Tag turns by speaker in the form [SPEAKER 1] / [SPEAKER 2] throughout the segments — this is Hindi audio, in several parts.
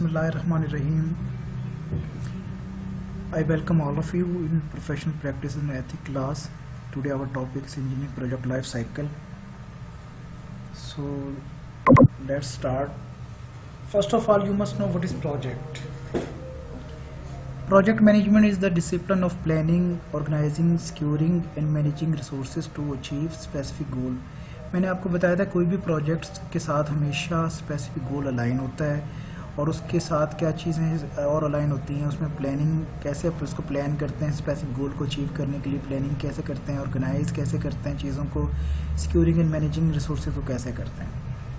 [SPEAKER 1] Bismillahirrahmanirrahim. I welcome all of you in professional practice and ethics class. Today our topic is engineering project life cycle. So let's start. First of all, you must know what is project. Project management is the discipline of planning, organizing, securing and managing resources to achieve specific goal. मैंने आपको बताया था कोई भी प्रोजेक्ट के साथ हमेशा स्पेसिफिक गोल अलाइन होता है और उसके साथ क्या चीज़ें और अलाइन होती हैं, उसमें प्लानिंग कैसे उसको प्लान करते हैं, स्पेसिफिक गोल को अचीव करने के लिए प्लानिंग कैसे करते हैं, ऑर्गेनाइज कैसे करते हैं चीज़ों को, सिक्योरिंग एंड मैनेजिंग रिसोर्सेज को कैसे करते हैं,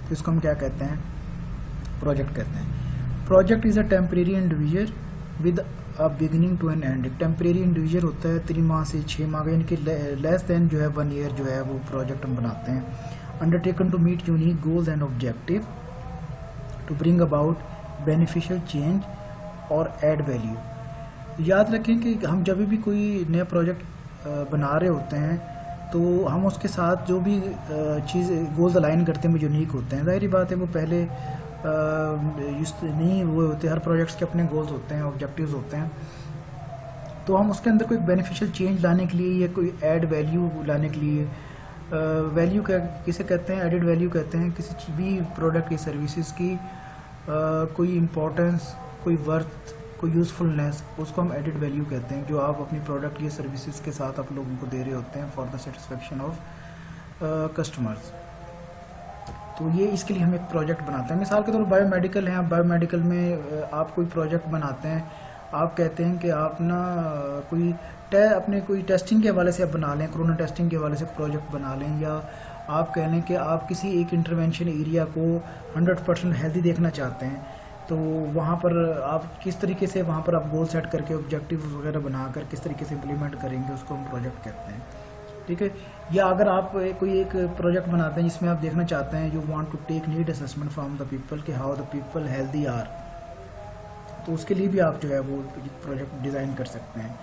[SPEAKER 1] तो इसको हम क्या कहते हैं, प्रोजेक्ट कहते हैं. Project is a temporary individual with a beginning to an end. Temporary individual होता है 3 माह से 6 माह का, यानी कि लेस देन जो है 1 ईयर जो है वो प्रोजेक्ट हम बनाते हैं. Undertaken to meet unique goals and objective to bring about beneficial change और ऐड वैल्यू. याद रखें कि हम जब भी कोई नया प्रोजेक्ट बना रहे होते हैं तो हम उसके साथ जो भी चीज़ गोल्स अलाइन करते हैं वो यूनिक होते हैं. ज़ाहिर बात है वो पहले नहीं वो होते, हर प्रोजेक्ट्स के अपने गोल्स होते हैं, ऑब्जेक्टिव्स होते हैं. तो हम उसके अंदर कोई बेनिफिशियल चेंज लाने के लिए या कोई ऐड वैल्यू लाने के लिए, वैल्यू किसे कहते हैं, एडिड वैल्यू कहते हैं. किसी भी प्रोडक्ट की सर्विसेज की कोई इम्पोर्टेंस, कोई वर्थ, कोई यूज़फुलनेस, उसको हम एडिड वैल्यू कहते हैं, जो आप अपनी प्रोडक्ट या सर्विसेज के साथ आप लोगों को दे रहे होते हैं for the satisfaction of customers. तो ये इसके लिए हम एक प्रोजेक्ट बनाते हैं. मिसाल के तौर पर बायोमेडिकल है, आप बायोमेडिकल में आप कोई प्रोजेक्ट बनाते हैं, आप कहते हैं कि आप ना अपने कोई टेस्टिंग के हवाले से आप बना लें, कोरोना टेस्टिंग के हवाले से प्रोजेक्ट बना लें, या आप कह लें कि आप किसी एक इंटरवेंशन एरिया को 100% हेल्दी देखना चाहते हैं, तो वहाँ पर आप किस तरीके से वहाँ पर आप गोल सेट करके ऑब्जेक्टिव वगैरह बनाकर किस तरीके से इम्प्लीमेंट करेंगे, उसको हम प्रोजेक्ट कहते हैं. ठीक है. या अगर आप कोई एक प्रोजेक्ट बनाते हैं जिसमें आप देखना चाहते हैं, you want to take need assessment from the people कि how the people healthy are, तो उसके लिए भी आप जो है वो प्रोजेक्ट डिज़ाइन कर सकते हैं.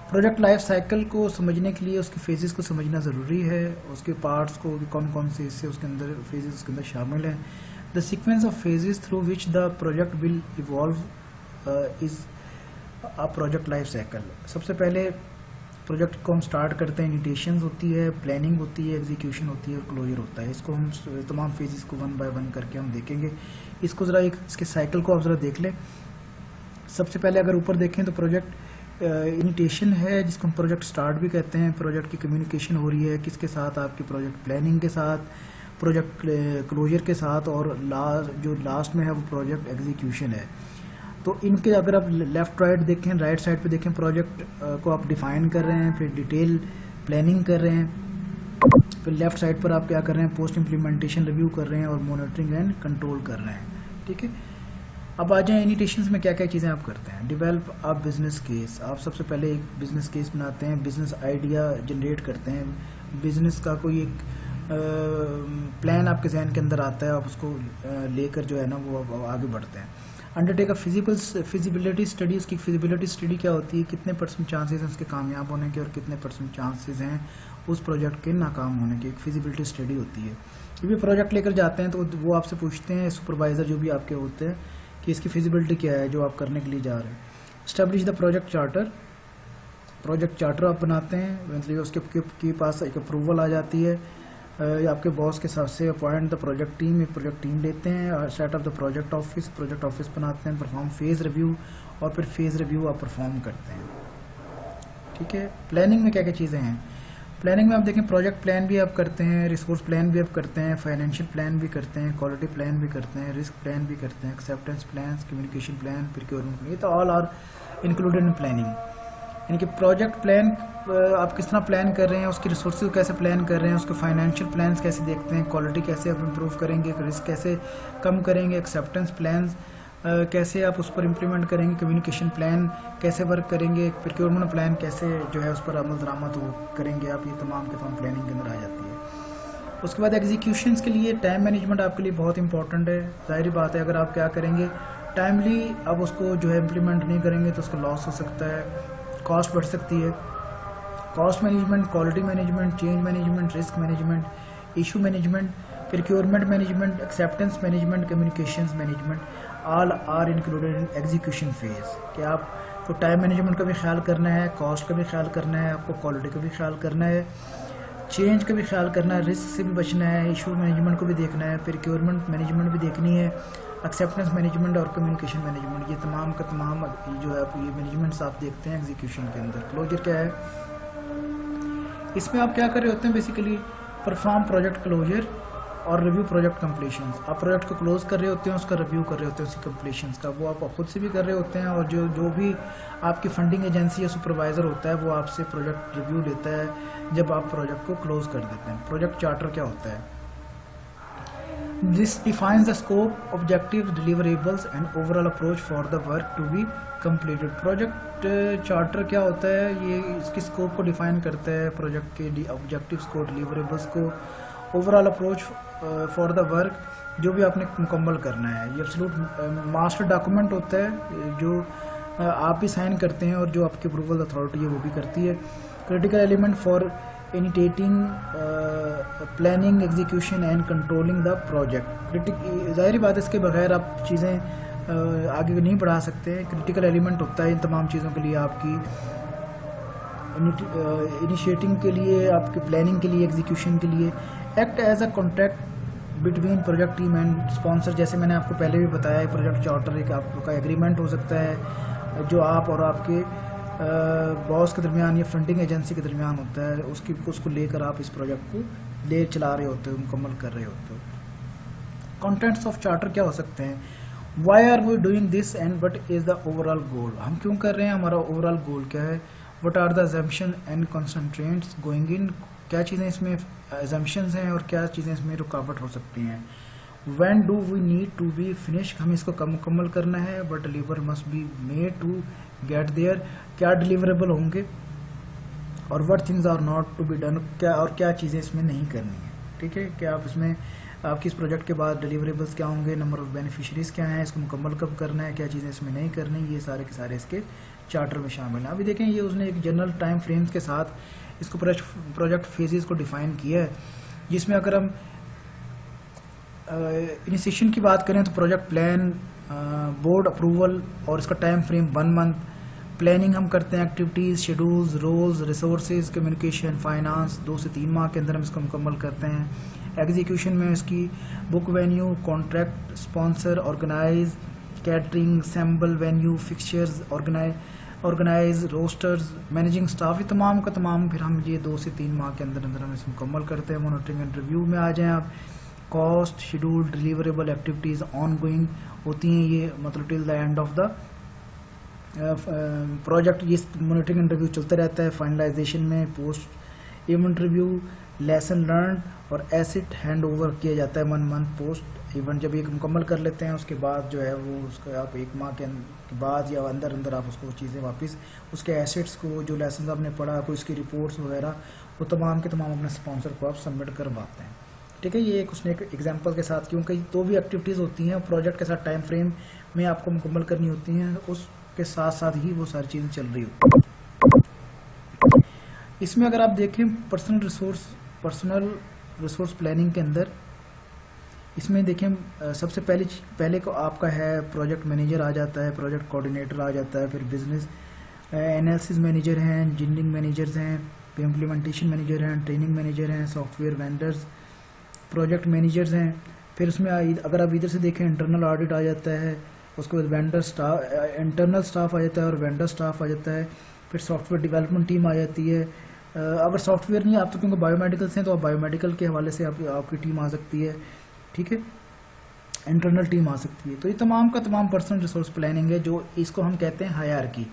[SPEAKER 1] प्रोजेक्ट लाइफ साइकिल को समझने के लिए उसके फेजेस को समझना ज़रूरी है, उसके पार्ट्स को कौन कौन से इससे उसके अंदर फेजेस उसके अंदर शामिल हैं. The sequence of phases through which the project will evolve is a project life cycle. सबसे पहले प्रोजेक्ट को हम स्टार्ट करते हैं, इनिशिएशन होती है, प्लानिंग होती है, एग्जीक्यूशन होती है और क्लोजर होता है. इसको हम तमाम फेजेस को 1 बाय 1 करके हम देखेंगे. इसको ज़रा इसके साइकिल को आप ज़रा देख लें. सबसे पहले अगर ऊपर देखें तो प्रोजेक्ट इनिशिएशन है, जिसको हम प्रोजेक्ट स्टार्ट भी कहते हैं. प्रोजेक्ट की कम्युनिकेशन हो रही है किसके साथ, आपकी प्रोजेक्ट प्लानिंग के साथ, प्रोजेक्ट क्लोजर के साथ, और जो लास्ट में है वो प्रोजेक्ट एग्जीक्यूशन है. तो इनके अगर आप लेफ़्ट राइट देखें, राइट साइड पे देखें, प्रोजेक्ट को आप डिफ़ाइन कर रहे हैं, फिर डिटेल प्लानिंग कर रहे हैं, फिर लेफ़्ट साइड पर आप क्या कर रहे हैं, पोस्ट इम्प्लीमेंटेशन रिव्यू कर रहे हैं और मॉनिटरिंग एंड कंट्रोल कर रहे हैं. ठीक है. अब आ जाए इनिशिएशंस में क्या क्या चीज़ें आप करते हैं. डेवलप आप बिज़नेस केस, आप सबसे पहले एक बिज़नेस केस बनाते हैं, बिज़नेस आइडिया जनरेट करते हैं, बिज़नेस का कोई एक प्लान आपके जहन के अंदर आता है, आप उसको लेकर जो है ना वो आगे बढ़ते हैं. Undertake a feasibility study. उसकी फिजिबिलिटी स्टडी क्या होती है, कितने % चांसेस हैं उसके कामयाब होने के और कितने % चांसेस हैं उस प्रोजेक्ट के नाकाम होने के, एक फिजिबिलिटी स्टडी होती है. जब भी प्रोजेक्ट लेकर जाते हैं तो वो आपसे पूछते हैं, सुपरवाइज़र जो भी आपके होते हैं, कि इसकी फिजिबिलिटी क्या है जो आप करने के लिए जा रहे हैं. Establish the project charter. Project charter आप बनाते हैं, मतलब उसके पास एक अप्रूवल आ जाती है, आपके बॉस के हिसाब से अपॉइंट द प्रोजेक्ट टीम, एक प्रोजेक्ट टीम लेते हैं, set up the project office बनाते हैं, परफॉर्म फेज़ रिव्यू, और फिर फेज़ रिव्यू आप परफॉर्म करते हैं. ठीक है. प्लानिंग में क्या क्या चीज़ें हैं. प्लानिंग में आप देखें, प्रोजेक्ट प्लान भी आप करते हैं, रिसोर्स प्लान भी आप करते हैं, फाइनेंशियल प्लान भी करते हैं, क्वालिटी प्लान भी करते हैं, रिस्क प्लान भी करते हैं, acceptance plan, communication plan, procurement plan, ये तो all are included in planning. यानी कि प्रोजेक्ट प्लान आप किस तरह प्लान कर रहे हैं, उसकी रिसोर्सेज को कैसे प्लान कर रहे हैं, उसके फाइनेंशियल प्लान्स कैसे देखते हैं, क्वालिटी कैसे आप इम्प्रूव करेंगे, रिस्क कैसे कम करेंगे, एक्सेप्टेंस प्लान कैसे आप उस पर इम्प्लीमेंट करेंगे, कम्युनिकेशन प्लान कैसे वर्क करेंगे, प्रोक्योरमेंट प्लान कैसे जो है उस पर अमल दरामद करेंगे आप, ये तमाम के तमाम प्लानिंग के अंदर आ जाती है. उसके बाद एग्जीक्यूशंस के लिए टाइम मैनेजमेंट आपके लिए बहुत इंपॉर्टेंट है. ज़ाहिर बात है, अगर आप क्या करेंगे, टाइमली आप उसको जो है इम्प्लीमेंट नहीं करेंगे तो उसका लॉस हो सकता है, कॉस्ट बढ़ सकती है. Cost management, quality management, change management, risk management, issue management, procurement management, acceptance management, communications management. All are included in execution phase, कि आपको टाइम मैनेजमेंट का भी ख्याल करना है, कॉस्ट का भी ख्याल करना है, आपको क्वालिटी का भी ख्याल करना है, चेंज का भी ख्याल करना है, रिस्क से भी बचना है, इशू मैनेजमेंट को भी देखना है, प्रोक्योरमेंट मैनेजमेंट भी देखनी है, एक्सेप्टेंस मैनेजमेंट और कम्युनिकेशन मैनेजमेंट, ये तमाम का तमाम जो है ये मैनेजमेंट्स आप देखते हैं एग्जीक्यूशन के अंदर। क्लोजर क्या है, इसमें आप क्या कर रहे होते हैं, बेसिकली परफॉर्म प्रोजेक्ट क्लोजर और रिव्यू प्रोजेक्ट कंप्लीशन। आप प्रोजेक्ट को क्लोज कर रहे होते हैं, उसका रिव्यू कर रहे होते हैं, उसकी कंप्लीशन का, वो आप खुद से भी कर रहे होते हैं, और जो भी आपकी फंडिंग एजेंसी या सुपरवाइजर होता है वो आपसे प्रोजेक्ट रिव्यू लेता है जब आप प्रोजेक्ट को क्लोज कर देते हैं। प्रोजेक्ट चार्टर क्या होता है, this defines the scope, objective, deliverables and overall approach for the work to be completed. Project charter क्या होता है, ये इसकी स्कोप को डिफाइन करता है, प्रोजेक्ट के ऑब्जेक्टिव्स को, डिलीवरेबल्स को, overall approach for the work जो भी आपने मुकम्मल करना है। ये एब्सोल्यूट मास्टर डॉक्यूमेंट होता है जो आप भी साइन करते हैं और जो आपकी अप्रूवल अथॉरिटी है वो भी करती है। Critical element for initiating planning, execution and controlling the project. ज़ाहिर बात है इसके बगैर आप चीज़ें आगे नहीं बढ़ा सकते। क्रिटिकल एलिमेंट होता है इन तमाम चीज़ों के लिए, आपकी इनिशिएटिंग के लिए, आपकी प्लानिंग के लिए, एग्जीक्यूशन के लिए। Act as a contract between project team and sponsor, जैसे मैंने आपको पहले भी बताया, प्रोजेक्ट चार्टर एक आपका एग्रीमेंट हो सकता है जो आप और आपके बॉस के दरमियान या फंडिंग एजेंसी के दरमियान होता है, उसको लेकर आप इस प्रोजेक्ट को ले चला रहे होते हो, मुकम्मल कर रहे होते हो। कंटेंट्स ऑफ चार्टर क्या हो सकते हैं, why are we doing this and what is the overall goal, हम क्यों कर रहे हैं, हमारा ओवरऑल गोल क्या है, what are the assumption and constraints going in, क्या चीज़ें इसमें assumptions हैं और क्या चीज़ें इसमें रुकावट हो सकती हैं। When do we need to be finished, हमें इसको मुकम्मल करना है, but deliver must be made to get there, क्या डिलीवरेबल होंगे, और what things are not to be done, क्या और क्या चीज़ें इसमें नहीं करनी है। ठीक है, क्या आप इसमें आपकी इस प्रोजेक्ट के बाद डिलीवरेबल्स क्या होंगे, नंबर ऑफ बेनिफिशरीज क्या हैं, इसको मुकम्मल कब करना है, क्या चीज़ें इसमें नहीं करनी, ये सारे के सारे इसके चार्टर में शामिल हैं। अभी देखें ये उसने एक जनरल टाइम फ्रेम्स के साथ इसको प्रोजेक्ट फेजेस को डिफाइन किया है, जिसमें अगर हम इनिशिएशन की बात करें तो प्रोजेक्ट प्लान, बोर्ड अप्रूवल और इसका टाइम फ्रेम 1 मंथ, प्लानिंग हम करते हैं, activities, schedules, roles, resources, communication, finance 2 से 3 माह के अंदर हम इसको मुकम्मल करते हैं। एग्जीक्यूशन में इसकी book venue, contract, sponsor, organise, catering, sample, venue, fixtures, organise, rosters, managing staff, ये तमाम का तमाम फिर हम ये 2 से 3 माह के अंदर अंदर हम इसे मुकम्मल करते हैं। मॉनिटरिंग एंड रिव्यू में आ जाएं आप, cost, schedule, deliverable activities on going होती हैं, ये मतलब till the end of the project ये मॉनिटरिंग एंड रिव्यू चलता रहता है। फाइनलाइजेशन में post event review, lesson learn और एसेट हैंड ओवर किया जाता है 1 मंथ पोस्ट इवेंट। जब एक मुकम्मल कर लेते हैं उसके बाद जो है वो उसका आप 1 माह के बाद या अंदर अंदर आप उसको चीज़ें वापस उसके एसेट्स को, जो लेसन आपने पढ़ा, कोई उसकी रिपोर्ट्स वगैरह, वो तमाम के तमाम अपने स्पॉन्सर को आप सबमिट करवाते हैं। ठीक है, ये एक उसने एक एग्जांपल के साथ, क्योंकि तो भी एक्टिविटीज़ होती हैं प्रोजेक्ट के साथ टाइम फ्रेम में आपको मुकम्मल करनी होती हैं, उसके साथ साथ ही वो सारी चीज़ें चल रही होती हैं। इसमें अगर आप देखें पर्सनल रिसोर्स प्लानिंग के अंदर, इसमें देखें सबसे पहले को आपका है प्रोजेक्ट मैनेजर आ जाता है, प्रोजेक्ट कोऑर्डिनेटर आ जाता है, फिर बिजनेस एनालिसिस मैनेजर हैं, इंजीनियरिंग मैनेजर्स हैं, फिर इम्प्लीमेंटेशन मैनेजर हैं, ट्रेनिंग मैनेजर हैं, सॉफ्टवेयर वेंडर्स, प्रोजेक्ट मैनेजर्स हैं। फिर उसमें अगर आप इधर से देखें इंटरनल ऑडिट आ जाता है, उसके बाद वेंडर स्टाफ, इंटरनल स्टाफ आ जाता है और वेंडर स्टाफ आ जाता है। फिर सॉफ्टवेयर डेवलपमेंट टीम आ जाती है। अगर सॉफ्टवेयर नहीं आप तो क्योंकि बायोमेडिकल्स हैं तो आप बायोमेडिकल के हवाले से आपकी टीम आ सकती है। ठीक है, इंटरनल टीम आ सकती है। तो ये तमाम का तमाम पर्सनल रिसोर्स प्लानिंग है, जो इसको हम कहते हैं हायरार्की।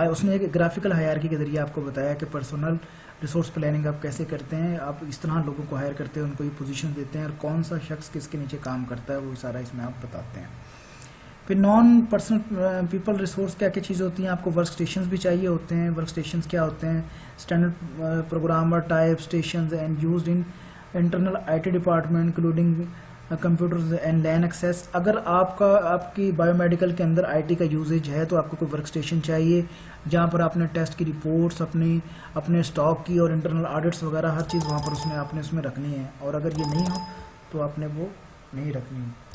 [SPEAKER 1] उसने एक ग्राफिकल हायरार्की के जरिए आपको बताया कि पर्सनल रिसोर्स प्लानिंग आप कैसे करते हैं, आप इस तरह लोगों को हायर करते हैं, उनको ये पोजीशन देते हैं और कौन सा शख्स किसके नीचे काम करता है वो सारा इसमें आप बताते हैं। फिर नॉन पर्सनल पीपल रिसोर्स क्या क्या चीज़ें होती हैं, आपको वर्क स्टेशंस भी चाहिए होते हैं। वर्क स्टेशंस क्या होते हैं, standard programmer type stations and used in internal IT department including computers and LAN access. अगर आपकी बायोमेडिकल के अंदर आईटी का यूजेज है तो आपको कोई वर्क स्टेशन चाहिए जहाँ पर आपने टेस्ट की रिपोर्ट्स अपने स्टॉक की और इंटरनल ऑडिट्स वगैरह हर चीज़ वहाँ पर आपने उसमें रखनी है, और अगर ये नहीं हो तो आपने वो नहीं रखनी है।